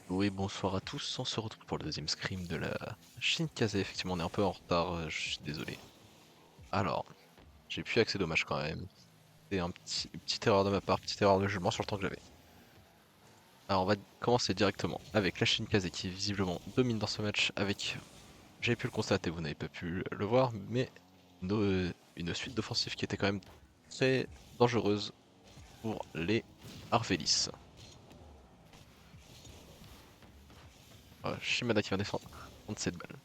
Oui, bonsoir à tous, on se retrouve pour le deuxième scrim de la Shinkaze. Effectivement, on est un peu en retard, je suis désolé. Alors, j'ai pu accéder au match quand même. C'est une petite erreur de ma part, petite erreur de jugement sur le temps que j'avais. Alors, on va commencer directement avec la Shinkaze qui visiblement domine dans ce match avec, j'ai pu le constater, vous n'avez pas pu le voir, mais une suite d'offensives qui était quand même très dangereuse pour les Arvelis. Voilà, Shimada qui vient défendre 37 balles.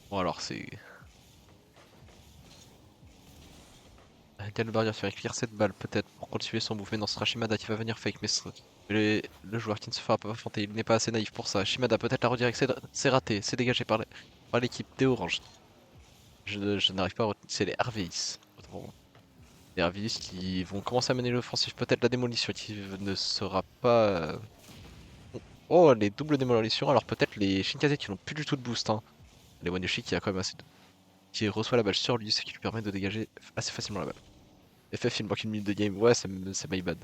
Bon alors c'est Galbaria qui va clear cette balle peut-être pour continuer son move. Mais non, ce sera Shimada qui va venir fake. Mais le joueur qui ne se fera pas affronter, il n'est pas assez naïf pour ça. Shimada peut-être la redirect, c'est raté, c'est dégagé par l'équipe des Orange. Je n'arrive pas à retenir, c'est les RVIS. Autant pour moi. Les RVIS qui vont commencer à mener l'offensive, peut-être la démolition qui ne sera pas... Oh, les doubles démolitions, alors peut-être les Shinkaze qui n'ont plus du tout de boost. Hein. Les Wanyoshi qui a quand même assez de... qui reçoit la balle sur lui, ce qui lui permet de dégager assez facilement la balle. FF, il me manque une minute de game, ouais, c'est my bad.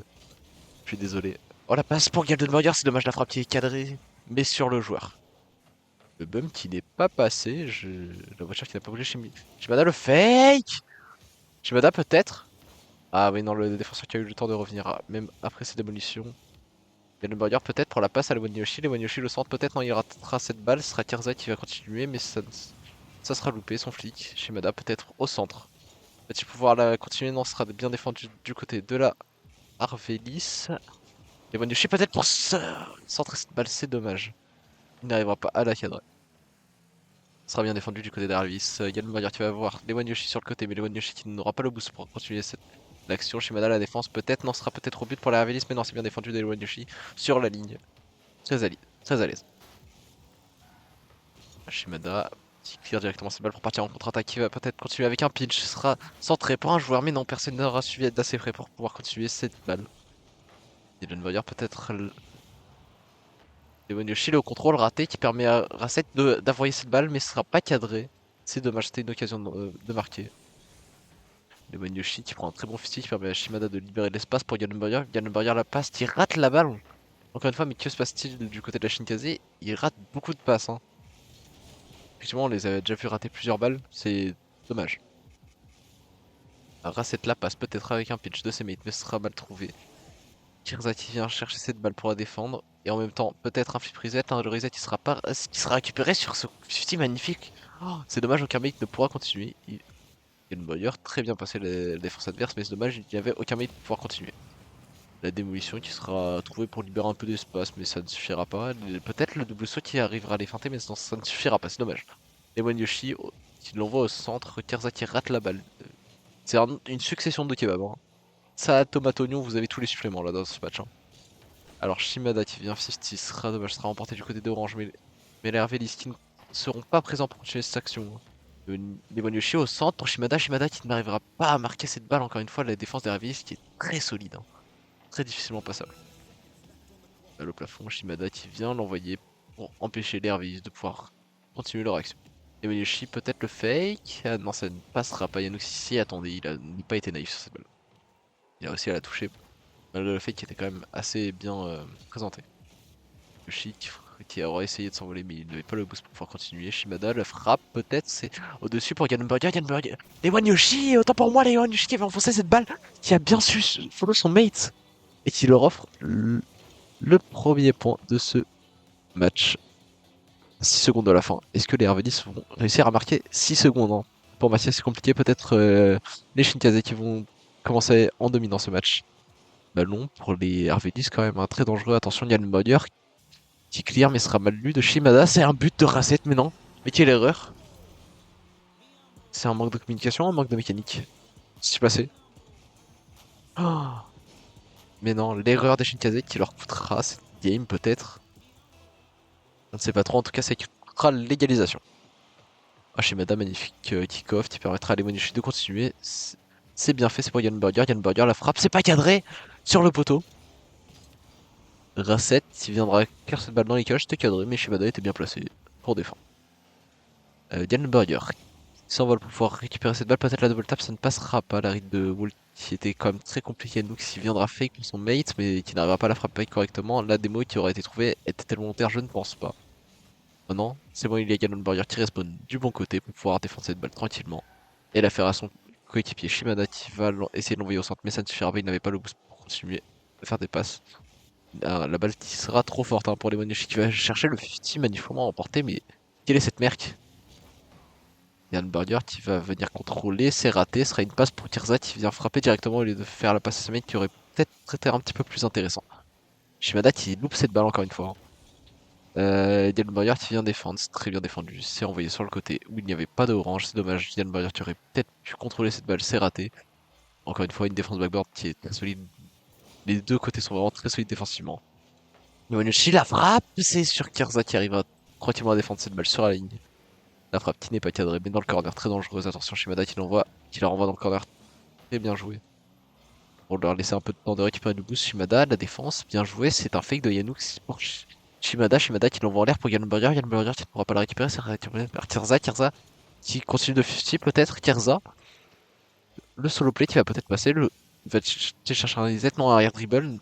Je suis désolé. Oh la passe pour Galdenberger, c'est dommage la frappe qui est cadrée, mais sur le joueur. Le bum qui n'est pas passé, la voiture qui n'a pas bougé chez Shimada le fake. Shimada peut-être. Ah oui non, le défenseur qui a eu le temps de revenir même après ses démolitions. Galdenberger peut-être pour la passe à Lewanyoshi, Lewanyoshi le centre peut-être, non il ratera cette balle, ce sera Kerzai qui va continuer mais ça sera loupé, son flic. Shimada peut-être au centre. Va-t-il pouvoir la continuer? Non, ce sera bien défendu du côté de la Arvelis. Lewanyoshi peut-être pour centrer cette balle, c'est dommage. Il n'arrivera pas à la cadrer. Ce sera bien défendu du côté d'Arvis. Yann Maguire qui va avoir Lewan Yoshi sur le côté, mais Lewan Yoshi qui n'aura pas le boost pour continuer l'action. Shimada la défense peut-être, non, sera peut-être au but pour la Arvelis, mais non, c'est bien défendu d'Elewan Yoshi sur la ligne. Très à l'aise. Shimada qui clear directement cette balle pour partir en contre-attaque, qui va peut-être continuer avec un pinch. Ce sera centré pour un joueur, mais non, personne n'aura suivi d'assez près pour pouvoir continuer cette balle. Yann Maguire peut-être Lewan Yoshi, le contrôle raté qui permet à Rasset d'envoyer cette balle, mais ce sera pas cadré. C'est dommage, c'était une occasion de marquer. Le Yoshi qui prend un très bon fist qui permet à Shimada de libérer de l'espace pour Gallenberger. Gallenberger la passe, qui rate la balle. Encore une fois, mais que se passe-t-il du côté de la Shinkaze? Il rate beaucoup de passes. Hein. Effectivement, on les avait déjà vu rater plusieurs balles, c'est dommage. Rasset la passe peut-être avec un pitch de ses mates, mais ce sera mal trouvé. Kirzati vient chercher cette balle pour la défendre. Et en même temps, peut-être un flip reset. Hein, le reset qui sera récupéré sur ce 50 magnifique. Oh, c'est dommage, aucun mate ne pourra continuer. Gallenberger très bien passé la défense adverse, mais c'est dommage, il n'y avait aucun mate pour pouvoir continuer. La démolition qui sera trouvée pour libérer un peu d'espace, mais ça ne suffira pas. Peut-être le double saut qui arrivera à les feinter, mais ça ne suffira pas, c'est dommage. Ewan Yoshi qui l'envoie au centre, Kerza qui rate la balle. C'est une succession de kebabs. Hein. Ça, tomate oignon, vous avez tous les suppléments là dans ce match. Hein. Alors Shimada qui vient 50 sera dommage, sera remporté du côté d'Orange, mais les Hervélis qui ne seront pas présents pour continuer cette action. Hein. Ewan Yoshi au centre pour Shimada, Shimada qui n'arrivera pas à marquer cette balle encore une fois, la défense des Hervélis qui est très solide. Hein. Très difficilement passable. Le plafond, Shimada qui vient l'envoyer pour empêcher les RVIS de pouvoir continuer leur action. Et Yoshi peut-être le fake. Ah non, ça ne passera pas. Yanuxi, attendez, il n'a pas été naïf sur cette balle. Il a réussi à la toucher. Malgré le fake qui était quand même assez bien présenté. Yoshi qui aura essayé de s'envoler, mais il n'avait pas le boost pour pouvoir continuer. Shimada, la frappe peut-être, c'est au-dessus pour Ganonburger. Ganonburger. Lewan Yoshi, autant pour moi, Lewan Yoshi qui avait enfoncé cette balle, qui a bien su follow son mate et qui leur offre le premier point de ce match. 6 secondes de la fin. Est-ce que les RV10 vont réussir à marquer 6 secondes hein. Pour Mathias, c'est compliqué. Peut-être les Shinkaze qui vont commencer en dominant ce match. Ballon pour les RV10 quand même. Hein, très dangereux. Attention, Yann Moyer qui clear mais sera mal lu de Shimada. C'est un but de Rasset mais non. Mais quelle erreur. C'est un manque de communication, un manque de mécanique. Qu'est-ce qui s'est passé? Oh, mais non, l'erreur des Shinkaze qui leur coûtera cette game peut-être. On ne sait pas trop. En tout cas, ça coûtera l'égalisation. Ah, chez Madame, magnifique kick-off qui permettra à Lemonichi de continuer. C'est bien fait, c'est pour Yann Burger. Yann Burger, la frappe, c'est pas cadré sur le poteau. Rasset qui viendra faire cette balle dans les cages, c'était cadré, mais Shimada était bien placé pour défendre. Yann Burger Sans vol pour pouvoir récupérer cette balle, peut-être la double tap, ça ne passera pas. La read de Wall qui était quand même très compliquée. Nook qui viendra fake pour son mate, mais qui n'arrivera pas à la frapper correctement. La démo qui aurait été trouvée était-elle volontaire? Je ne pense pas. Oh non, c'est bon, il y a Ganon Burger qui respawn du bon côté pour pouvoir défendre cette balle tranquillement. Et la faire à son coéquipier Shimada qui va essayer de l'envoyer au centre, mais ça ne suffira pas, il n'avait pas le boost pour continuer à faire des passes. La balle qui sera trop forte hein, pour les Monoshi qui va chercher le 50 magnifiquement emporté, mais quelle est cette merc? Yann Burger qui va venir contrôler, c'est raté, ce sera une passe pour Tirza qui vient frapper directement au lieu de faire la passe à ce mec qui aurait peut-être été un petit peu plus intéressant. Shimada qui loupe cette balle encore une fois, hein. Yann Burger qui vient défendre, c'est très bien défendu, c'est envoyé sur le côté où il n'y avait pas d'orange, c'est dommage. Yann Burger qui aurait peut-être pu contrôler cette balle, c'est raté. Encore une fois, une défense backboard qui est très solide. Les deux côtés sont vraiment très solides défensivement. Iwanushi la frappe, c'est sur Kirza qui arrive tranquillement à défendre cette balle sur la ligne. La frappe qui n'est pas cadrée, mais dans le corner, très dangereuse. Attention, Shimada qui la renvoie dans le corner. Très bien joué. Pour leur laisser un peu de temps de récupérer du boost. Shimada, la défense, bien joué. C'est un fake de Yannouk pour Shimada. Shimada qui l'envoie en l'air pour Yann Burger. Yann Burger qui ne pourra pas la récupérer. C'est récupéré par Kirza. Kirza qui continue de 50 peut-être. Kirza, le solo play qui va peut-être passer. Il va chercher un reset. Non, un air dribble.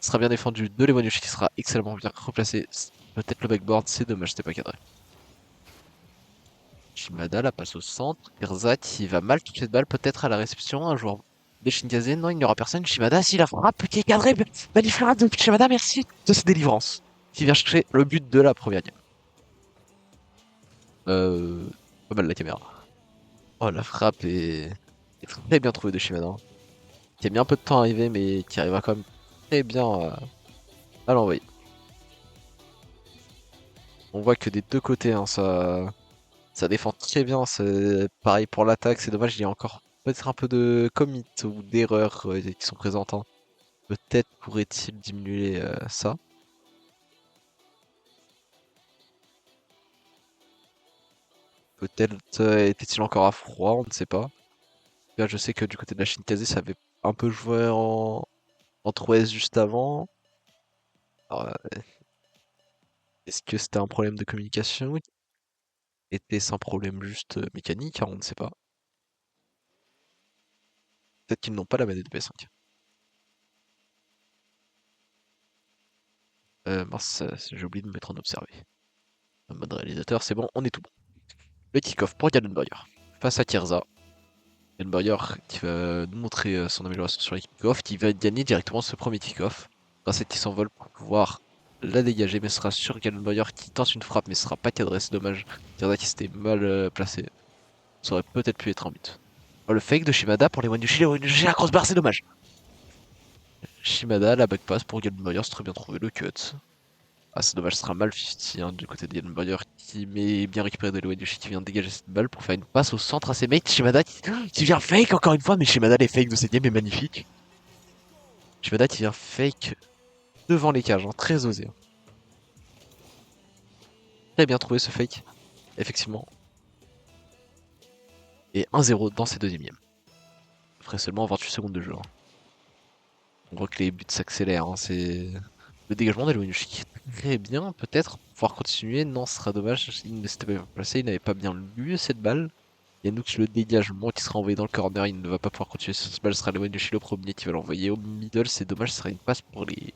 Sera bien défendu de Lewanushi qui sera excellemment bien replacé. Peut-être le backboard, c'est dommage, c'était pas cadré. Shimada la passe au centre. Kirza qui va mal toucher cette balle, peut-être à la réception. Un joueur des Shinkaze, non, il n'y aura personne. Shimada, si la frappe qui est cadré. Magnifique frappe de Shimada, merci de cette délivrance. Qui vient chercher le but de la première game. Pas mal la caméra. Oh, la frappe est très bien trouvée de Shimada, hein. Qui a mis un peu de temps à arriver, mais qui arrivera quand même très bien à l'envoyer. On voit que des deux côtés, hein, ça défend très bien. C'est pareil pour l'attaque. C'est dommage, il y a encore peut-être un peu de commit ou d'erreurs qui sont présentes, hein. Peut-être pourrait-il diminuer ça. Peut-être était-il encore à froid, on ne sait pas. Là, je sais que du côté de la Shinkaze, ça avait un peu joué en 3S juste avant. Alors, est-ce que c'était un problème de communication? Était-ce un problème juste mécanique? On ne sait pas. Peut-être qu'ils n'ont pas la manette de PS5. Mince, j'ai oublié de me mettre en observé. En mode réalisateur, c'est bon, on est tout bon. Le kick-off pour Yann Boyer face à Kierza. Yann Boyer qui va nous montrer son amélioration sur les kick-off, qui va gagner directement ce premier kick-off. Grâce à qui s'envole pour pouvoir la dégager, mais ce sera sur Yann Boyer qui tente une frappe, mais ce sera pas cadré, c'est dommage. Kierza qui s'était mal placé. Ça aurait peut-être pu être un but. Oh, le fake de Shimada pour les Wanushi, la crossbar, c'est dommage. Shimada, la back pass pour Yann Boyer, c'est très bien trouvé, le cut. Ah, c'est dommage, ce sera mal 50 hein, du côté de Yann Boyer qui met bien récupéré de Yoshi qui vient de dégager cette balle pour faire une passe au centre à ses mates. Shimada qui vient fake encore une fois, mais Shimada les fakes de cette game est magnifique. Shimada qui vient fake devant les cages, hein, très osé, hein. Très bien trouvé ce fake, effectivement. Et 1-0 dans ces deuxièmes games. Après seulement 28 secondes de jeu, hein. On voit que les buts s'accélèrent, hein, c'est le dégagement d'Eloinushi qui est très bien, peut-être pouvoir continuer. Non, ce sera dommage, il ne s'était pas placé, il n'avait pas bien lu cette balle. Yannouk qui le dégage, bon qui sera envoyé dans le corner, il ne va pas pouvoir continuer sur cette balle, ce sera Lewandowski le premier qui va l'envoyer au middle, c'est dommage, ce sera une passe pour les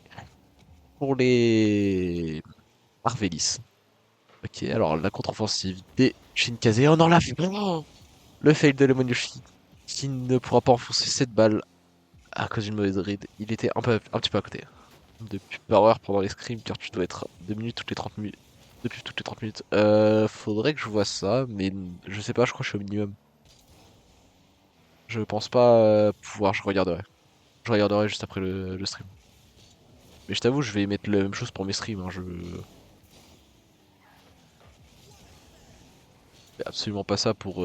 Marvelis. Ok, alors la contre-offensive des Shinkaze, oh non la oh le fail de Lewandowski qui ne pourra pas enfoncer cette balle à cause d'une mauvaise read, il était un petit peu à côté. Depuis Power pendant les scrims, car tu dois être 2 minutes toutes les 30 minutes. Depuis toutes les 30 minutes. Faudrait que je vois ça, mais je sais pas, je crois que je suis au minimum. Je pense pas pouvoir, je regarderai. Je regarderai juste après le stream. Mais je t'avoue, je vais mettre la même chose pour mes streams, hein. Je fais absolument pas ça pour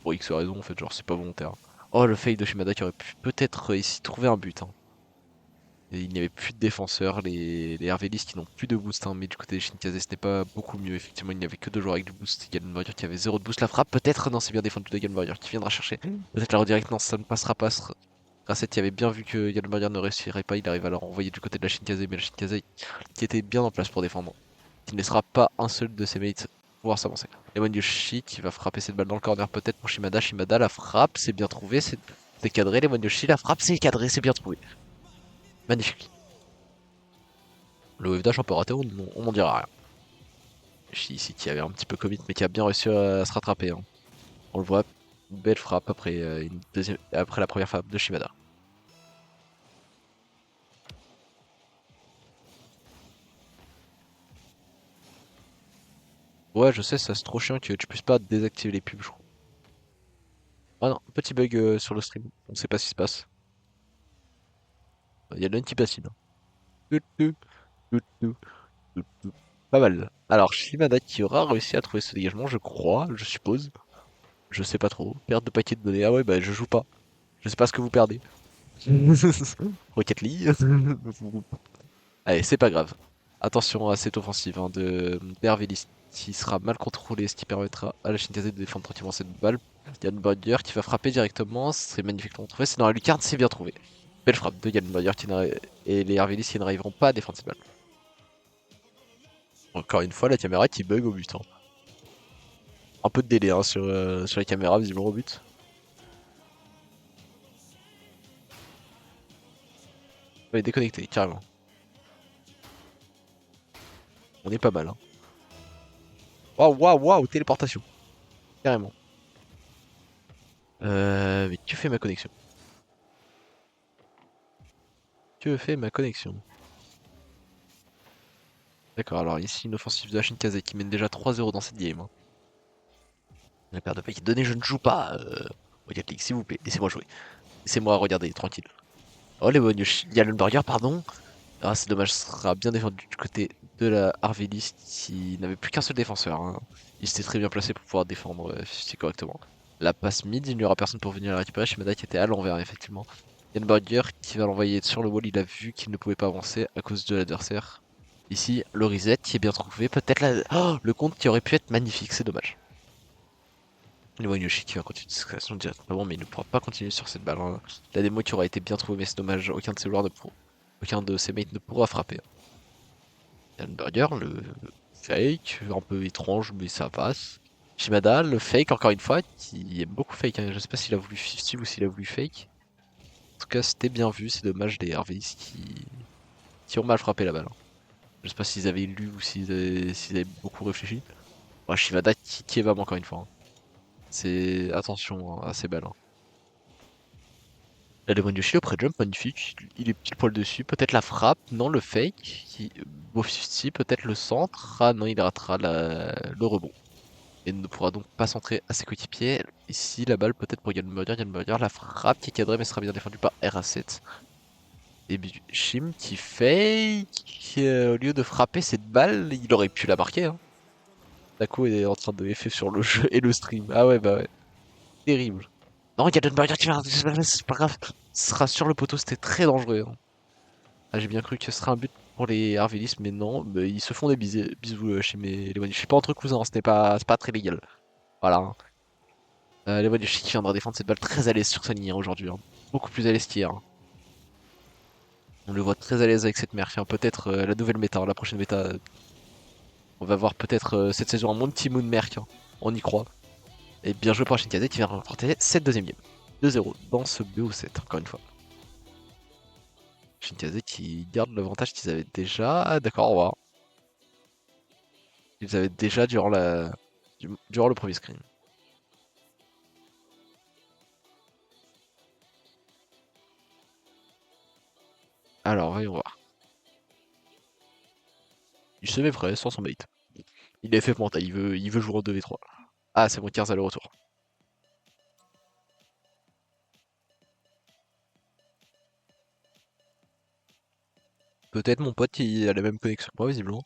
X raison, en fait, genre c'est pas volontaire. Oh, le fake de Shimada qui aurait pu peut-être ici trouver un but, hein. Et il n'y avait plus de défenseurs, les Hervélis qui n'ont plus de boost, hein, mais du côté des Shinkaze ce n'est pas beaucoup mieux. Effectivement, il n'y avait que deux joueurs avec du boost. Galen Warrior qui avait zéro de boost. La frappe, peut-être, non, c'est bien défendu de Galen Warrior qui viendra chercher. Peut-être la redirect, non, ça ne passera pas. Grasset qui avait bien vu que Galen Warrior ne réussirait pas, il arrive à la renvoyer du côté de la Shinkaze, mais la Shinkaze qui était bien en place pour défendre, qui ne laissera pas un seul de ses mates pouvoir s'avancer. Lemon Yoshi qui va frapper cette balle dans le corner peut-être pour Shimada. Shimada la frappe, c'est bien trouvé, c'est cadré. Lemon Yoshi la frappe, c'est cadré, c'est bien trouvé. Magnifique. Le wave dash un peu raté, on n'en dira rien. Yoshi ici qui avait un petit peu commit mais qui a bien réussi à se rattraper, hein. On le voit, belle frappe après, après la première frappe de Shimada. Ouais, je sais, ça c'est trop chiant que tu puisses pas désactiver les pubs, je crois. Ah non, petit bug sur le stream, on sait pas ce qui se passe. Il y a le qui patine. Tout, tout, tout, tout, tout, tout. Pas mal. Alors, Shimada qui aura réussi à trouver ce dégagement, je crois, je suppose. Je sais pas trop. Perte de paquet de données. Ah ouais, bah je joue pas. Je sais pas ce que vous perdez. Rocket League. Allez, c'est pas grave. Attention à cette offensive hein, de d'Hervélis qui sera mal contrôlée, ce qui permettra à la Shinkaze de défendre tranquillement cette balle. Yann Bauer qui va frapper directement, c'est magnifiquement trouvé, c'est dans la lucarne, c'est bien trouvé. Belle frappe de Yann Bauer et les Hervélis qui n'arriveront pas à défendre cette balle. Encore une fois, la caméra qui bug au but, hein. Un peu de délai hein, sur les caméras, visiblement au but. On est déconnecté, carrément. On est pas mal. Hein. Waouh, waouh, waouh, téléportation. Carrément. Mais que fait ma connexion? Que fait ma connexion? D'accord, alors ici une offensive de la Shinkaze qui mène déjà 3-0 dans cette game, hein. La paire de paquets donnés, je ne joue pas. Rocket League, s'il vous plaît, laissez-moi jouer. Laissez-moi regarder, tranquille. Oh les bonnes, il y a le burger, pardon. Ah, c'est dommage, ce sera bien défendu du côté de la Harvelis qui n'avait plus qu'un seul défenseur, hein. Il s'était très bien placé pour pouvoir défendre correctement. La passe mid, il n'y aura personne pour venir la récupérer. Shimada qui était à l'envers, effectivement. Yann Burger qui va l'envoyer sur le wall, il a vu qu'il ne pouvait pas avancer à cause de l'adversaire. Ici, le reset qui est bien trouvé. Peut-être oh, le compte qui aurait pu être magnifique, c'est dommage. Yoshi qui va continuer de création directement, mais il ne pourra pas continuer sur cette balle, hein. La démo qui aura été bien trouvée, mais c'est dommage, aucun de ses mates ne pourra frapper. Yann Burger, le fake, un peu étrange, mais ça passe. Shimada, le fake, encore une fois, qui aime beaucoup fake, hein. Je sais pas s'il a voulu 50 ou s'il a voulu fake. En tout cas, c'était bien vu, c'est dommage des Harveys qui ont mal frappé la balle, hein. Je sais pas s'ils avaient lu ou s'ils avaient beaucoup réfléchi. Ouais, Shimada qui est vraiment encore une fois, hein. C'est attention hein, à ces balles, hein. La Lemon Yoshi, le pré-jump, magnifique. Il est pile poil dessus. Peut-être la frappe, non, le fake. Beau 50, peut-être le centre. Ah non, il ratera le rebond. Et ne pourra donc pas centrer à ses coéquipiers. Ici, la balle peut-être pour Yann Moyer. Yann Moyer, la frappe qui est cadrée mais sera bien défendue par RA7. Et Shim qui fake. Au lieu de frapper cette balle, il aurait pu la marquer, hein. Taco est en train de FF sur le jeu et le stream. Ah ouais, bah ouais. Terrible. Non, il y a Dunbarger qui va. C'est pas grave. Ce sera sur le poteau, c'était très dangereux, hein. Ah, j'ai bien cru que ce serait un but pour les Harvelis, mais non. Mais ils se font des bisous chez les Wanyushi. Je suis pas entre cousins, c'est pas très légal. Voilà, hein. Les Wanyushi qui viendra défendre cette balle très à l'aise sur sa ligne hein, aujourd'hui, hein. Beaucoup plus à l'aise qu'hier, hein. On le voit très à l'aise avec cette merc, hein. Peut-être la nouvelle méta, hein, la prochaine méta. On va voir peut-être cette saison un Monty Moon merc, hein. On y croit. Et bien joué pour la Shinkaze qui vient remporter cette deuxième game. 2-0 dans ce BO7, encore une fois. Shinkaze qui garde l'avantage qu'ils avaient déjà. Ah, d'accord, au revoir. Ils avaient déjà durant le premier screen. Alors, voyons voir. Il se met prêt sans son bait. Il est fait mental, il veut jouer en 2v3. Ah, c'est bon, 15 à le retour. Peut-être mon pote qui a la même connexion que moi, visiblement.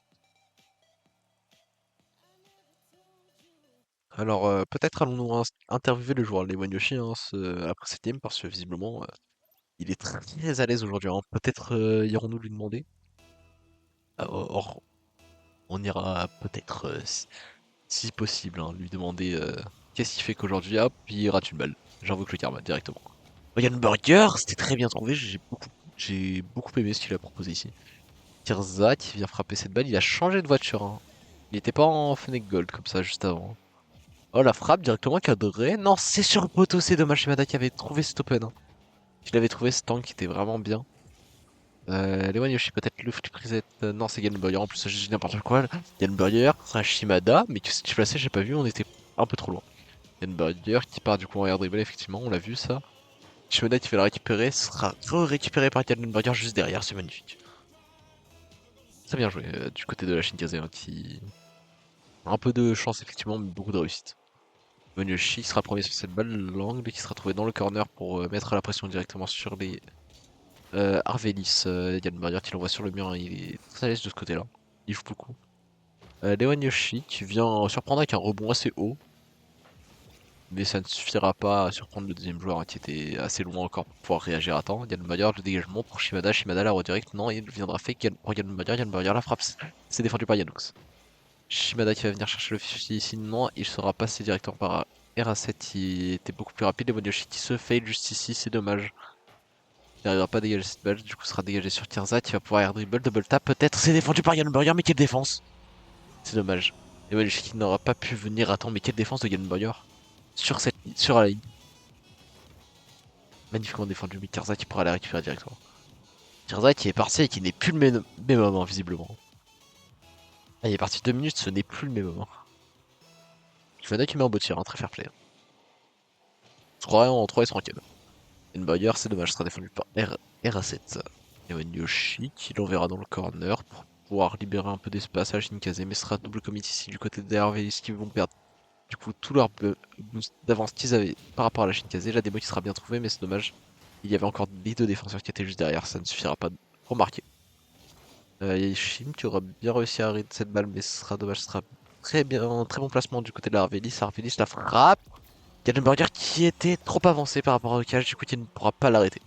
Alors, peut-être allons-nous interviewer le joueur, les Wanyoshi, hein, après cette game, parce que visiblement, il est très à l'aise aujourd'hui, hein. Peut-être irons-nous lui demander. Or, on ira peut-être, si possible, hein, lui demander qu'est-ce qui fait qu'aujourd'hui, hop, il rate une balle. J'invoque le karma directement. Ryan Burger, c'était très bien trouvé, j'ai beaucoup aimé ce qu'il a proposé ici. Tirza qui vient frapper cette balle, il a changé de voiture, hein. Il était pas en Fennec Gold comme ça juste avant. Oh la frappe directement cadrée. Non, c'est sur le poteau, c'est dommage. Shimada qui avait trouvé cet open, hein. Il avait trouvé ce tank qui était vraiment bien. Lewan Yoshi peut-être le flip reset. Non, c'est Game Burger. En plus, j'ai dit n'importe quoi. Game Burger, c'est un Shimada, mais que si placé, j'ai pas vu, on était un peu trop loin. Game Burger qui part du coup en air dribble, effectivement, on l'a vu ça. Shimada qui fait la récupérer, sera récupéré par Game Burger juste derrière, c'est magnifique. C'est bien joué du côté de la Shinkaze, hein, qui a un peu de chance, effectivement, mais beaucoup de réussite. Yoshi sera premier sur cette balle, l'angle qui sera trouvé dans le corner pour mettre la pression directement sur les Arvelis. Yann Barrière qui l'envoie sur le mur, hein, il est très à l'aise de ce côté-là. Il joue beaucoup. Lewan Yoshi qui vient surprendre avec un rebond assez haut. Mais ça ne suffira pas à surprendre le deuxième joueur, hein, qui était assez loin encore pour pouvoir réagir à temps. Yann Barrière, le dégagement pour Shimada. Shimada la redirect. Non, il viendra fake pour Yann Barrière. Yann Barrière la frappe. C'est défendu par Yanox. Shimada qui va venir chercher le fichier ici. Non, il sera passé directement par RA7 qui était beaucoup plus rapide. Lewan Yoshi qui se fail juste ici. C'est dommage. Il n'arrivera pas à dégager cette balle, du coup sera dégagé sur Tirzat, il va pouvoir air dribble, double tap peut-être, c'est défendu par Yann Burger, mais quelle défense! C'est dommage. Et Walishki n'aura pas pu venir à temps, mais quelle défense de Yann Burger sur la ligne. Magnifiquement défendu, mais Tirzat qui pourra la récupérer directement. Tirzat qui est parti et qui n'est plus le même moment, visiblement. Ah, il est parti 2 minutes, ce n'est plus le même moment. Kifana qui met en beau tir, hein, très fair play. 3 en 3 et sans raquette. Yann Burger, c'est dommage, sera défendu par RA7. Ewan Yoshi qui l'enverra dans le corner pour pouvoir libérer un peu d'espace à Shinkaze, mais ce sera double commit ici du côté des Harveys qui vont perdre du coup tout leur boost d'avance qu'ils avaient par rapport à la Shinkaze. La démo qui sera bien trouvée, mais c'est dommage. Il y avait encore les deux défenseurs qui étaient juste derrière, ça ne suffira pas pour marquer. Il y a Shim qui aura bien réussi à arrêter cette balle, mais ce sera dommage, ce sera très bien, très bon placement du côté de la Harveys. Harveys la frappe. Burger qui était trop avancé par rapport au cage, du coup il ne pourra pas l'arrêter.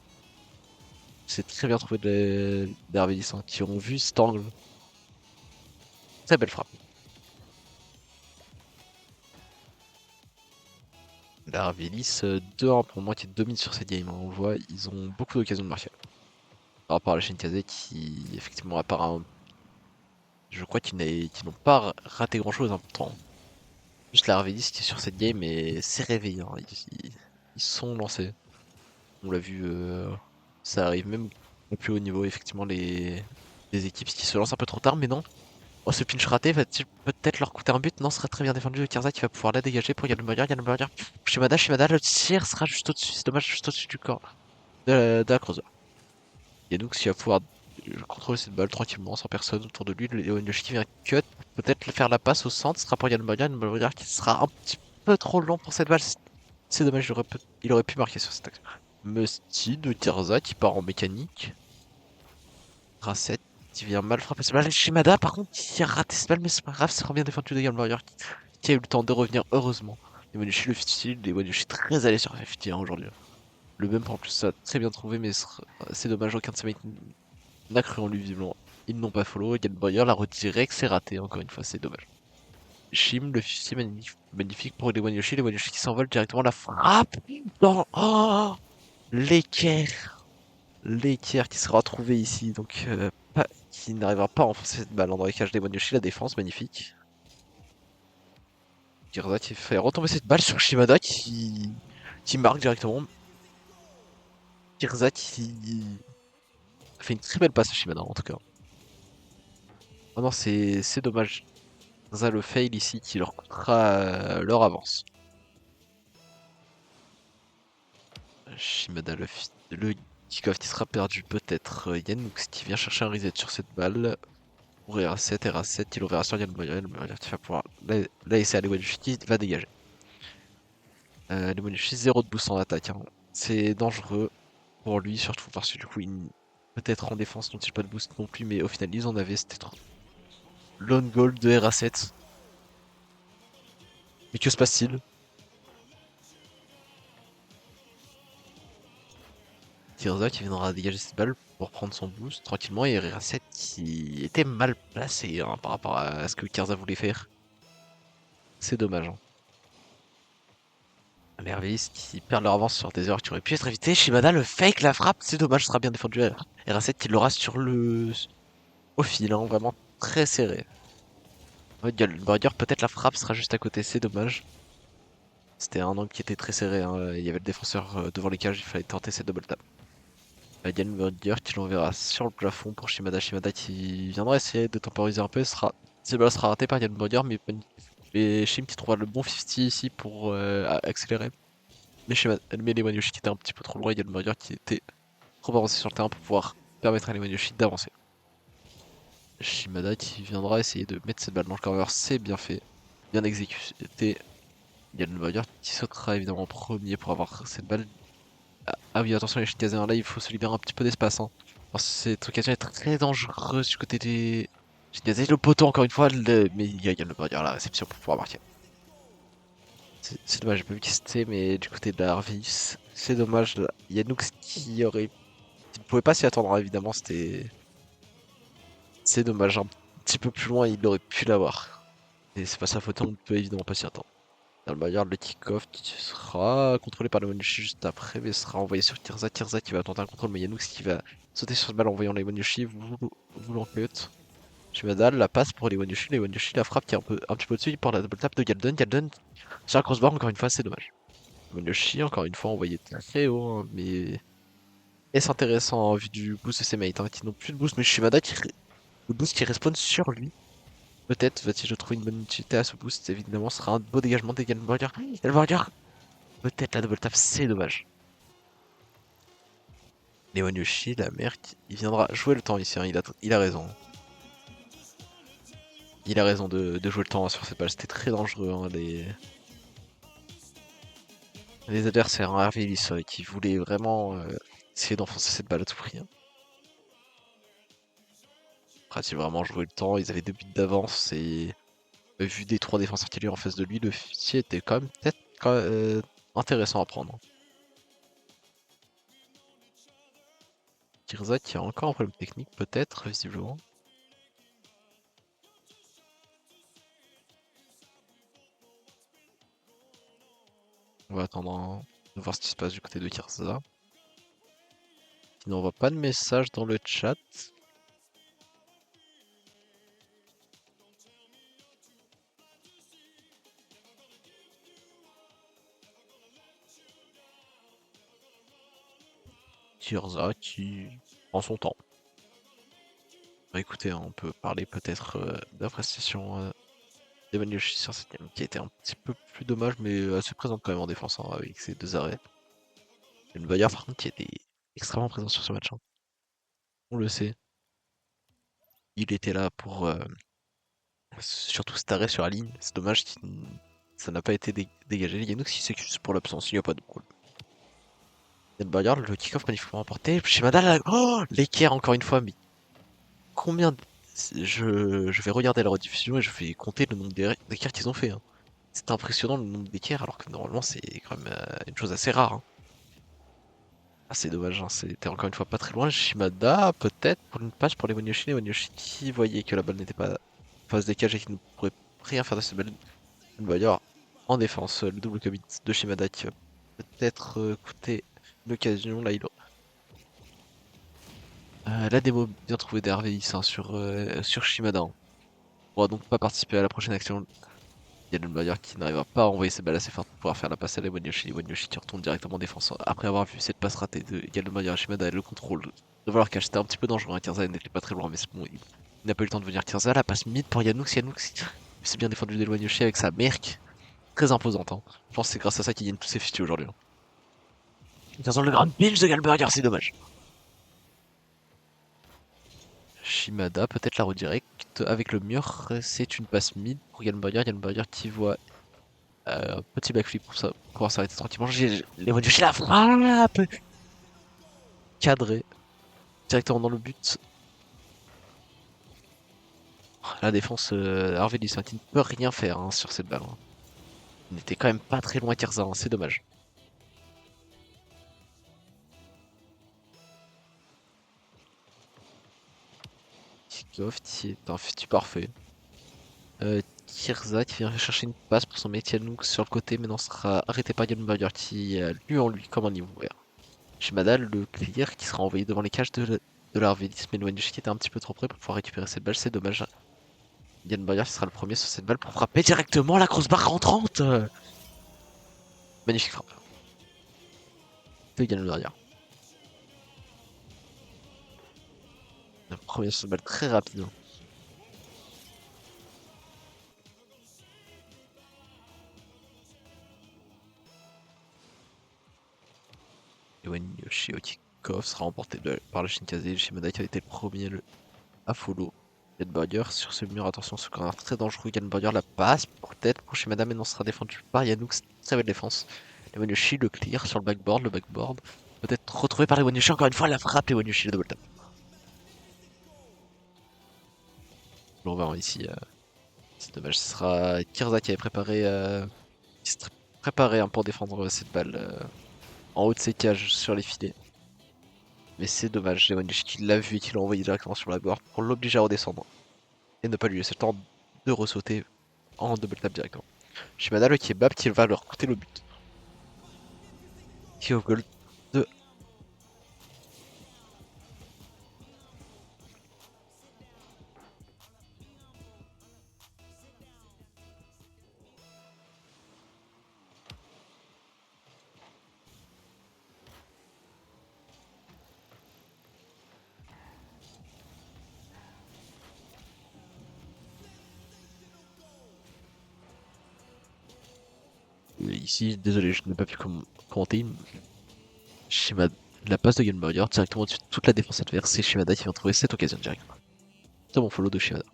C'est très bien trouvé des Harveys, hein, qui ont vu cet angle. Très belle frappe. La Harveys 2-1 pour moi qui domine sur cette game, hein. On voit, ils ont beaucoup d'occasions de marquer. Par rapport à la Shinkaze qui, effectivement, à part un... Je crois qu'ils n'ont pas raté grand chose, hein, pourtant. Juste la Harveys qui est sur cette game et s'est réveillé, hein. Ils sont lancés. On l'a vu, ça arrive même au plus haut niveau, effectivement, les équipes qui se lancent un peu trop tard, mais non. Oh, ce pinch raté va-t-il peut-être leur coûter un but? Non, ce sera très bien défendu de Kirza qui va pouvoir la dégager pour Yann Burger. Yann Burger, Shimada, le tir sera juste au-dessus. C'est dommage, juste au-dessus du corps de la creuser. Et donc, s'il va pouvoir contrôler cette balle tranquillement, sans personne autour de lui, le Leon Yoshi qui vient cut, peut-être faire la passe au centre, ce sera pour Yann Burger. Yann Burger qui sera un petit peu trop long pour cette balle. C'est dommage, il aurait pu marquer sur cette action. Musty de Kirza qui part en mécanique. Rasset qui vient mal frapper cette balle. Shimada, par contre, qui a raté cette balle, mais c'est pas grave, c'est bien défendu de Game Warrior qui a eu le temps de revenir, heureusement. Les Wanushi le fit les Wanushi très allés sur FFT hein, aujourd'hui. Le même en plus, ça a très bien trouvé, mais c'est dommage, aucun de ses mates n'a cru en lui, visiblement. Ils n'ont pas follow, Game Warrior la redirect, c'est raté, encore une fois, c'est dommage. Shim, le 50 magnifique pour les Wanushi qui s'envolent directement, la frappe dans... Oh l'équerre L'équerre qui sera trouvé ici, donc qui n'arrivera pas à enfoncer cette balle dans les cages des Wanyoshi, la défense, magnifique. Kirza qui fait retomber cette balle sur Shimada qui marque directement. Kirza qui fait une très belle passe à Shimada en tout cas. Oh non, c'est dommage. Kirza le fail ici qui leur coûtera leur avance. Shimada le kick-off qui sera perdu peut-être. Yanoux qui vient chercher un reset sur cette balle. Pour RA7, RA7, il ouvrira sur Yann Boyer tu vas pouvoir la laisser aller Wanushi qui va dégager. Les Wanushi 0 de boost en attaque, hein. C'est dangereux pour lui, surtout parce que du coup, peut-être en défense n'ont-ils pas de boost non plus, mais au final, ils en avaient, c'était trop. Lone goal de RA7. Mais que se passe-t-il? Tirza qui viendra dégager cette balle pour prendre son boost tranquillement, et RA7 qui était mal placé hein, par rapport à ce que Kirza voulait faire. C'est dommage, hein. Les Hervéis qui perdent leur avance sur des erreurs qui auraient pu être évitées. Shimada le fake, la frappe, c'est dommage, ce sera bien défendu. RA7 qui l'aura sur le... au fil, hein, vraiment très serré. Ouais, Burger, peut-être la frappe sera juste à côté, c'est dommage. C'était un angle qui était très serré, hein. Il y avait le défenseur devant les cages, il fallait tenter cette double tap. Burger qui l'enverra sur le plafond pour Shimada. Shimada qui viendra essayer de temporiser un peu. Cette balle sera ratée par Burger, mais Shim qui trouvera le bon 50 ici pour accélérer. Mais les Wanyoshi qui était un petit peu trop loin, Burger qui était trop avancé sur le terrain pour pouvoir permettre à les Wanyoshi d'avancer. Shimada qui viendra essayer de mettre cette balle dans le corner, c'est bien fait, bien exécuté. Burger qui sautera évidemment en premier pour avoir cette balle. Ah oui, attention les Shinkazen, là il faut se libérer un petit peu d'espace, hein. Cette occasion est très dangereuse du côté des Shinkazen. Le poteau encore une fois, mais il y a le Burger à la réception pour pouvoir marquer. C'est dommage, j'ai pas vu qui c'était, mais du côté de la Harvis, c'est dommage. Il y a Nooks qui ne pouvait pas s'y attendre, hein, évidemment, c'est dommage. Un petit peu plus loin, il aurait pu l'avoir. Et c'est pas sa faute, on ne peut évidemment pas s'y attendre. Dans le Bayard, le kick-off qui sera contrôlé par le Monushi juste après, mais sera envoyé sur Tirza. Tirza qui va tenter un contrôle, mais Yannoux qui va sauter sur ce balle en voyant les Monushi, vous l'enquête. Shimadal, la passe pour les Monushi, la frappe qui est un petit peu au-dessus pour la double tap de Galden. Galden sur la crossbar, encore une fois, c'est dommage. Monushi, encore une fois, envoyé très haut, hein, mais est-ce intéressant en vue du boost de ses mates, hein, qui n'ont plus de boost, mais le boost qui respawn sur lui. Peut-être va-t-il trouver une bonne utilité à ce boost, évidemment, ce sera un beau dégagement des Galburger. Galburger, peut-être la double tap, c'est dommage. Leon Yoshi, la mère, il viendra jouer le temps ici, hein, il a raison. Il a raison de jouer le temps, hein, sur cette balle, c'était très dangereux, hein, les adversaires, hein, Hervé Ellis, qui voulaient vraiment essayer d'enfoncer cette balle à tout prix, hein. Après, il vraiment joué le temps, ils avaient 2 buts d'avance et vu des 3 défenseurs qu'il y avait en face de lui, le fichier était quand même peut-être intéressant à prendre. Tirza qui a encore un problème technique, peut-être, visiblement. On va attendre de voir ce qui se passe du côté de Tirza. Il n'envoie pas de message dans le chat. Tirza qui prend son temps. Bah écoutez, hein, on peut parler peut-être d'appréciation d'Evan Yoshi sur cette game qui a été un petit peu plus dommage, mais assez présente quand même en défense, hein, avec ses 2 arrêts. Une Bayard par contre qui était extrêmement présent sur ce match, hein. On le sait. Il était là pour surtout cet arrêt sur la ligne. C'est dommage que ça n'a pas été dégagé. Yannoux qui s'excuse pour l'absence, il n'y a pas de problème. Une Bayard, le kick-off magnifiquement emporté. Shimada, oh, l'équerre encore une fois, mais combien de... je vais regarder la rediffusion et je vais compter le nombre d'équerres qu'ils ont fait, hein. C'est impressionnant le nombre d'équerres alors que normalement c'est quand même une chose assez rare, hein. Ah, c'est dommage, hein, c'était encore une fois pas très loin. Shimada, peut-être pour une passe pour les Wanyoshi. Les Wanyoshi qui voyaient que la balle n'était pas en face des cages et qui ne pourraient rien faire de cette balle. Il va y avoir en défense le double commit de Shimada qui va peut-être coûter l'occasion. Là, la démo bien trouvée d'Hervé hein, sur Shimada, hein. On pourra donc pas participer à la prochaine action. Il y a le Bayer qui n'arrivera pas à envoyer ses balles assez fortes pour pouvoir faire la passe à Wanyoshi. Wanyoshi qui retourne directement en défense après avoir vu cette passe ratée de Galmayer à Shimada et le contrôle de Valor Cache. C'était un petit peu dangereux, hein. Tirza n'était pas très loin, mais c'est bon, il n'a pas eu le temps de venir. Tirza, la passe mid pour Yanoux. Yanoux c'est bien défendu de Wanyoshi avec sa merc très imposante, hein. Je pense que c'est grâce à ça qu'il gagne tous ses fichiers aujourd'hui, hein. Tirza, le grand pinch de Galburger, c'est dommage. Shimada, peut-être la redirect avec le mur. C'est une passe mid pour Galmayer. Galmayer qui voit petit backflip pour ça, pour pouvoir s'arrêter tranquillement. Les Wanyoshi la frappe cadré directement dans le but. La défense Harvey Lee qui ne peut rien faire, hein, sur cette balle, hein. Il n'était quand même pas très loin Kirza, hein, c'est dommage. Kickoff qui est un futur parfait. Kirza qui vient chercher une passe pour son métier Nook sur le côté, mais non, sera arrêté par Burger qui a lui en lui comme un niveau vert. Shimada, le clear qui sera envoyé devant les cages de la Harvey Lee, mais Wendish qui était un petit peu trop près pour pouvoir récupérer cette balle, c'est dommage. Yann Barrière qui sera le premier sur cette balle pour frapper directement la grosse barre rentrante. Magnifique frappe de Yann Barrière. Le premier sur cette balle très rapide. Ewan Yoshi au kick-off sera remporté par le Shinkaze. Le Shimada qui a été le premier à follow. Yann Barrière sur ce mur, attention, ce corner très dangereux. Yann Barrière la passe, peut-être pour Shimada, mais non, sera défendu par Yanouk. Très belle défense. Ewan Yoshi le clear sur le backboard. Peut-être retrouvé par Ewan Yoshi, encore une fois, la frappe. Ewan Yoshi le double tap. On va voir ici. C'est dommage, ce sera Kirza qui avait préparé pour défendre cette balle en haut de ses cages sur les filets. Mais c'est dommage, Lewandowski qui l'a vu et qui l'a envoyé directement sur la board pour l'obliger à redescendre et ne pas lui laisser le temps de ressauter en double tap directement. Shimada le kebab qui va leur coûter le but. Qui au goal de ici, désolé, je n'ai pas pu commenter. Shimada, la passe de Gunburger directement au-dessus de toute la défense adverse, c'est Shimada qui vient trouver cette occasion directement. Très bon follow de Shimada.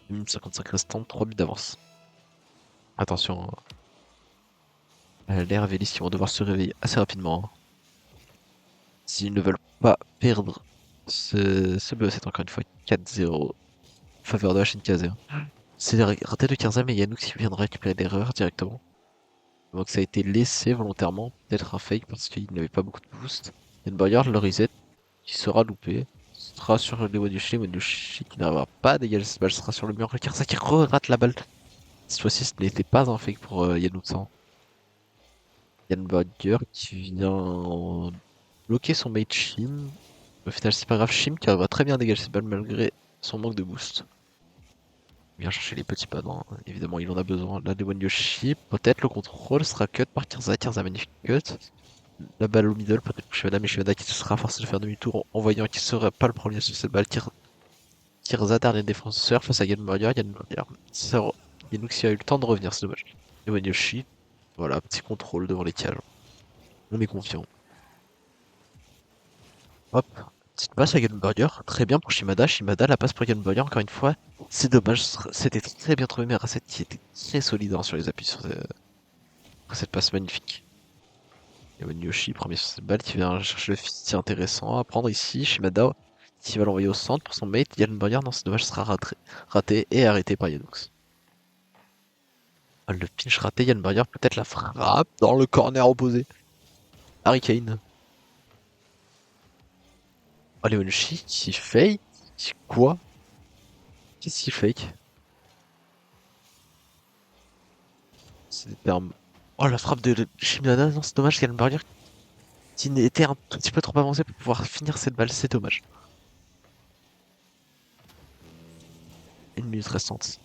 1 minute 55 restante, 3 buts d'avance. Attention, l'air Vélis qui vont devoir se réveiller assez rapidement, hein. S'ils ne veulent pas perdre ce BO7 encore une fois 4-0 en faveur de la Shinkaze. C'est raté de Kirza mais Yanouk qui viendra récupérer l'erreur directement. Donc ça a été laissé volontairement, peut-être un fake parce qu'il n'avait pas beaucoup de boost. Yann Boyard, le reset, qui sera loupé. Ce sera sur les Wadushi qui n'arrivera pas à dégager cette balle, sera sur le mur. Kirza qui rate la balle. Cette fois-ci ce n'était pas un fake pour Yanouk San. Yann Boyard qui vient bloquer son mate Shim. Au final, c'est pas grave, Shim qui arrivera très bien à dégager cette balle malgré son manque de boost. Bien chercher les petits padins, évidemment il en a besoin. Là, One Yoshi, peut-être le contrôle sera cut par Kirza, Kirza magnifique cut. La balle au middle, peut-être pour Shivada, mais Shivada qui se sera forcé de faire demi-tour en voyant qu'il serait pas le premier sur cette balle. Kirza, dernier défenseur face à Yann Warrior, Yanouk a eu le temps de revenir, c'est dommage. Et One Yoshi, voilà, petit contrôle devant les cages. On est confiant. Hop, petite passe à Gunburger, très bien pour Shimada. Shimada, la passe pour Gunburger, encore une fois. C'est dommage, c'était très bien trouvé, mais Rasset qui était très solide hein, sur les appuis sur cette passe magnifique. Et Yoshi, premier sur cette balle, qui vient chercher le fit intéressant à prendre ici. Shimada qui va l'envoyer au centre pour son mate. Gunburger, non, c'est dommage, sera raté et arrêté par Yanoux. Ah, le pinch raté, Gunburger, peut-être la frappe dans le corner opposé. Harry Kane. Oh, Leonushi qui fake. Quoi? Qu'est-ce qu'il fake? C'est des termes. Oh la frappe de Shimada, non c'est dommage qu'il y a le barrière qui était un tout petit peu trop avancé pour pouvoir finir cette balle, c'est dommage. 1 minute restante.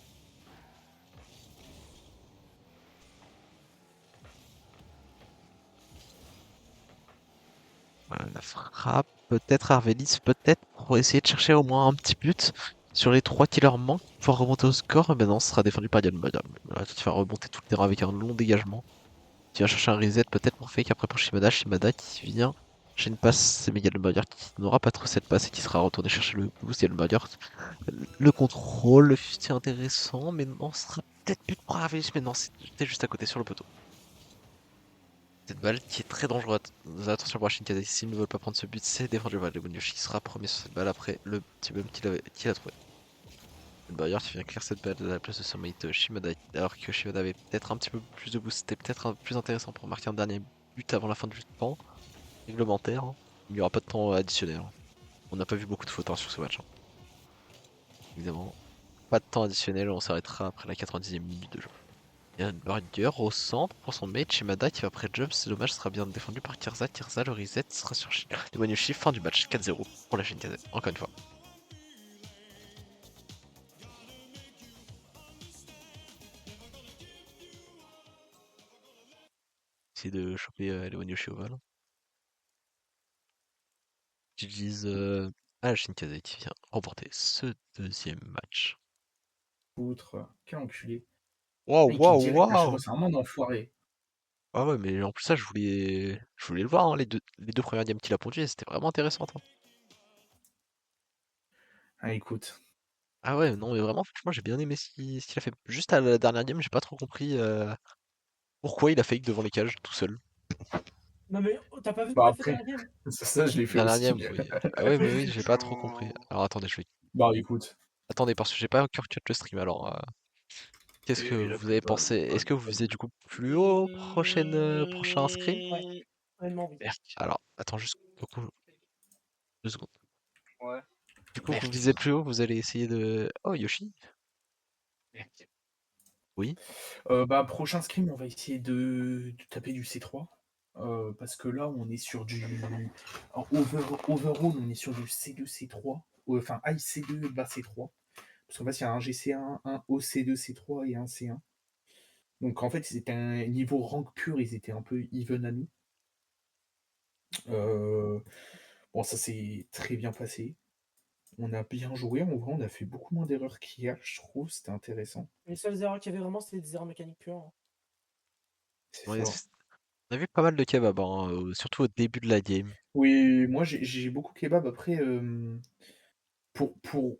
Voilà, la frappe, peut-être Arvelis, peut-être pour essayer de chercher au moins un petit but sur les 3 qui leur manquent pour pouvoir remonter au score, mais non, ce sera défendu par Yann Bada. Voilà, tu vas remonter tout le terrain avec un long dégagement. Tu vas chercher un reset peut-être pour fake après pour Shimada. Shimada qui vient. J'ai une passe, c'est Miguel Bayer qui n'aura pas trop cette passe et qui sera retourné chercher le boost. Il y a le Bayer. Le contrôle, le fusil intéressant, mais non, ce sera peut-être plus pour Arvelis, mais non, c'était juste à côté sur le poteau. Cette balle qui est très dangereuse. Attention pour Shinkaze, s'il ne veut pas prendre ce but, c'est défendu. Le Bunyoshi sera premier sur cette balle après le petit bump qu'il a trouvé. Le Bayer qui vient clear cette balle à la place de son mate Shimada, alors que Shimada avait peut-être un petit peu plus de boost, c'était peut-être plus intéressant pour marquer un dernier but avant la fin du temps réglementaire, hein. Il n'y aura pas de temps additionnel, hein. On n'a pas vu beaucoup de fautes hein, sur ce match, hein. Évidemment, pas de temps additionnel, on s'arrêtera après la 90e minute de jeu. Il y a un burger au centre pour son mate Shimada qui va pré-jump, c'est dommage, sera bien défendu par Kirza. Kirza, le reset sera sur Wanyushi, fin du match, 4-0 pour la chaîne KZ, encore une fois. essayer de choper Leon Yoshi au vol. J'utilise Shinkaze qui vient remporter ce deuxième match. Outre, quel enculé. Waouh, Il kill waouh, direct à chaque waouh! fois, c'est un monde enfoiré. Ah ouais, mais en plus ça, je voulais le voir, hein, les deux premières games qu'il a pondues, c'était vraiment intéressant, hein. Ah, écoute. Ah ouais, non, mais vraiment, franchement, j'ai bien aimé ce qu'il a fait. Juste à la dernière game, j'ai pas trop compris pourquoi il a fake devant les cages tout seul. Non mais t'as pas vu Bah qu'on a fait dans après, la game? ça je l'ai fait Dernière aussi. game, oui. Ah ouais, mais oui, j'ai pas trop compris. Alors attendez, je vais. Bah écoute. Attendez, parce que j'ai pas encore cut le stream, alors qu'est-ce que vous avez pensé? Est-ce que vous visez du coup plus haut prochain scrim? Ouais, honnêtement oui. Merde. Alors, attends juste beaucoup, 2 secondes. Ouais. Du coup, vous visez plus haut, vous allez essayer de. Oh, Yoshi? Oui. Bah prochain scrim, on va essayer de taper du C3. Parce que là, on est sur du. En overall, on est sur du C2, C3. Enfin, high C2, bas C3. Parce qu'en fait, il y a un GC1, un OC2, C3 et un C1. Donc en fait, c'était un niveau rank pur, ils étaient un peu even à nous. Euh, Bon, ça s'est très bien passé. On a bien joué, en vrai, on a fait beaucoup moins d'erreurs qu'hier, je trouve, c'était intéressant. Les seules erreurs qu'il y avait vraiment, c'était des erreurs mécaniques pures, hein. C'est Ouais, ça. on a vu pas mal de kebab, hein, surtout au début de la game. Oui, moi j'ai beaucoup kebab. Après,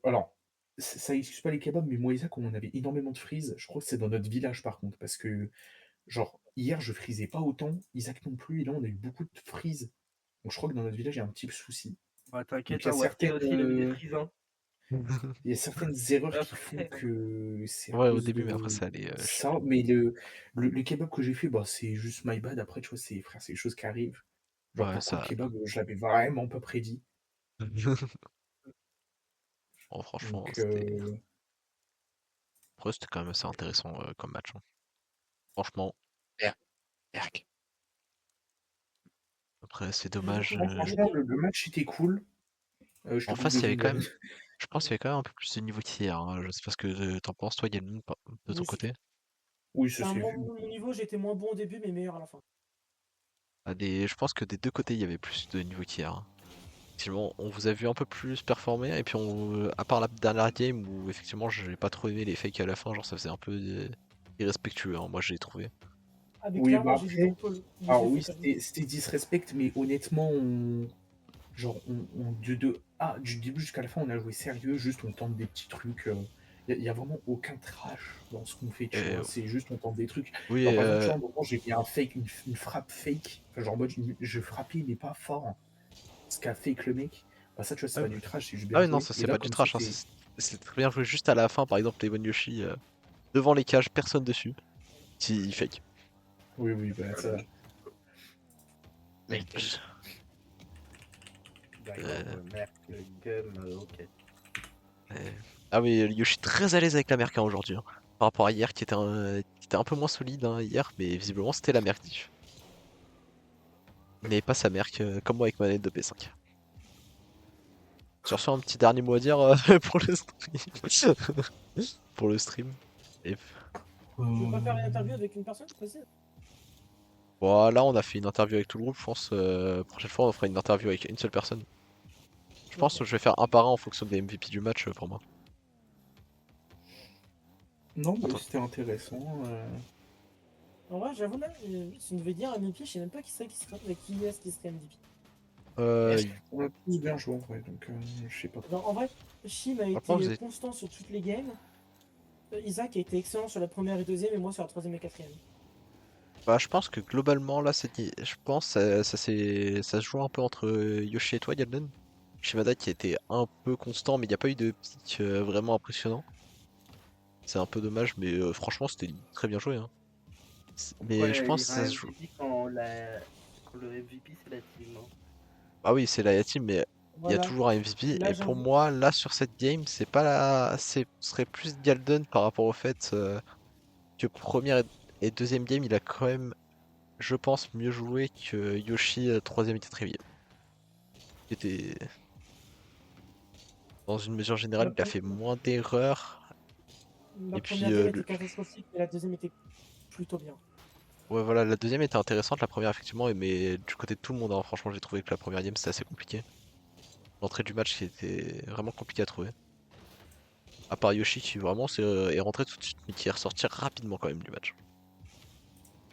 alors, ça excuse pas les kebabs, mais moi, Isaac, on avait énormément de frises. Je crois que c'est dans notre village par contre, parce que, genre, hier, je frisais pas autant, Isaac non plus, et là, on a eu beaucoup de frises. Donc, je crois que dans notre village, il y a un petit souci. Bah, Donc, t'inquiète, hein, Watkins aussi, il a mis des frises, hein. il y a certaines erreurs qui font Après, que c'est à Ouais, au cause début, mais après de ça allait. ça. Mais le kebab que j'ai fait, bah, c'est juste my bad. Après, tu vois, frère, c'est des choses qui arrivent. Genre, Ouais, pour le coup, le ça. kebab, je l'avais vraiment pas prédit. Bon, franchement, Donc, après, c'était quand même assez intéressant comme match, hein. Franchement. Erk. Après, c'est dommage. franchement, le match était cool. Je te En coupe face, deux il y avait secondes, quand vas-y. même. Je pense qu'il y avait quand même un peu plus de niveau qu'hier, hein. Je sais pas ce que t'en penses, toi, Yelmoun, de ton Oui, côté. Oui, ça enfin, s'est vu. mon niveau, j'étais moins bon au début, mais meilleur à la fin. Je pense que des deux côtés, il y avait plus de niveau qu'hier, hein. Effectivement, on vous a vu un peu plus performer, et puis à part la dernière game où effectivement j'ai pas trop aimé les fakes à la fin, genre ça faisait un peu irrespectueux, hein, moi j'ai trouvé. Ah mais Oui, clairement, bah j'ai vu après, beaucoup alors d'effets oui, fake à vous. c'était disrespect, mais honnêtement, genre, du début jusqu'à la fin, on a joué sérieux, juste on tente des petits trucs. Y a vraiment aucun trash dans ce qu'on fait, tu Et, vois. C'est juste on tente des trucs. oui, Genre, par exemple, tu vois, à un moment, j'ai mis un fake, une frappe fake. Enfin, genre, en mode, je frappais, mais pas fort. Ce qu'a fake le mec. Bah, ça, tu vois, c'est ah, pas du trash, c'est juste ah bien oui non, joué. ça Et c'est là, pas du comme trash, hein, c'était. c'est très bien joué juste à la fin, par exemple les One Yoshi devant les cages, personne dessus, il fake. Oui, oui, bah, ça. mec, d'accord, Euh, mec, game, ok. euh, Ah oui, Yoshi très à l'aise avec la merc hein, aujourd'hui, hein, par rapport à hier qui était un peu moins solide hein, hier, mais visiblement c'était la merc diff. Il n'avait pas sa merc comme moi avec ma manette de P5. Sur ce, un petit dernier mot à dire pour le stream. Pour le stream. Et Tu veux pas faire une interview avec une personne précise? voilà, on a fait une interview avec tout le groupe, je pense. Prochaine fois, on fera une interview avec une seule personne. Je pense Ok. que je vais faire un par un en fonction des MVP du match pour moi. Non, mais Attends. c'était intéressant. En vrai, j'avoue là, si on devait dire un MVP, je sais même pas qui est-ce qui serait MVP. Euh, On a tous bien joué en vrai, donc je sais pas. Genre, en vrai, Shim a Franchement, été constant sur toutes les games. Isaac a été excellent sur la première et deuxième, et moi sur la troisième et quatrième. bah, je pense que globalement, là, je pense ça se joue un peu entre Yoshi et toi, Yalden. Shimada qui a été un peu constant, mais il n'y a pas eu de pic vraiment impressionnant. C'est un peu dommage, mais franchement, c'était très bien joué, hein. Pourquoi Mais je il y pense que a ça un se joue. MVP quand le MVP c'est la team, hein. Ah oui, c'est la team, mais il y a Voilà. toujours un MVP. Là, Et pour j'avoue. moi, là, sur cette game, c'est pas la. Ce serait plus Galden par rapport au fait que première et deuxième game, il a quand même, je pense, mieux joué que Yoshi, troisième et quatrième. Était... Dans une mesure générale, La, il a pre- fait moins d'erreurs. la Et puis, première game était catastrophique, et la deuxième était plutôt bien. Ouais, voilà, la deuxième était intéressante, la première effectivement, mais du côté de tout le monde, hein, franchement, j'ai trouvé que la première game c'était assez compliqué. L'entrée du match qui était vraiment compliqué à trouver. À part Yoshi qui vraiment est rentré tout de suite, mais qui est ressorti rapidement quand même du match.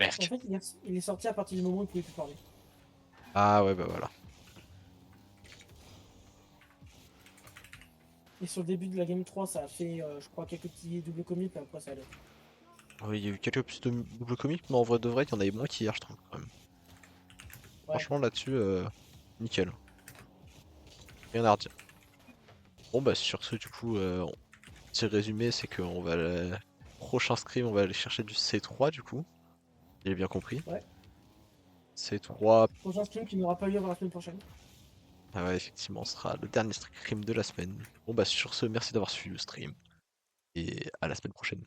En Merc. fait, il est sorti à partir du moment où il pouvait plus parler. Ah ouais, bah voilà. Et sur le début de la game 3, ça a fait, je crois, quelques petits doubles comiques, mais après ça allait. Oui, il y a eu quelques petits doubles comiques, mais en vrai de vrai, il y en avait moins qu'hier, je trouve quand même. Ouais. Franchement, là-dessus, nickel. Rien à redire. Bon, bah sur ce, du coup, petit résumé, c'est qu'on va. Prochain scrim, on va aller chercher du C3 du coup. J'ai bien compris. Ouais. C3. Prochain stream qui n'aura pas lieu avant la semaine prochaine. Ah ouais, effectivement, ce sera le dernier scrim de la semaine. Bon, bah sur ce, merci d'avoir suivi le stream. Et à la semaine prochaine.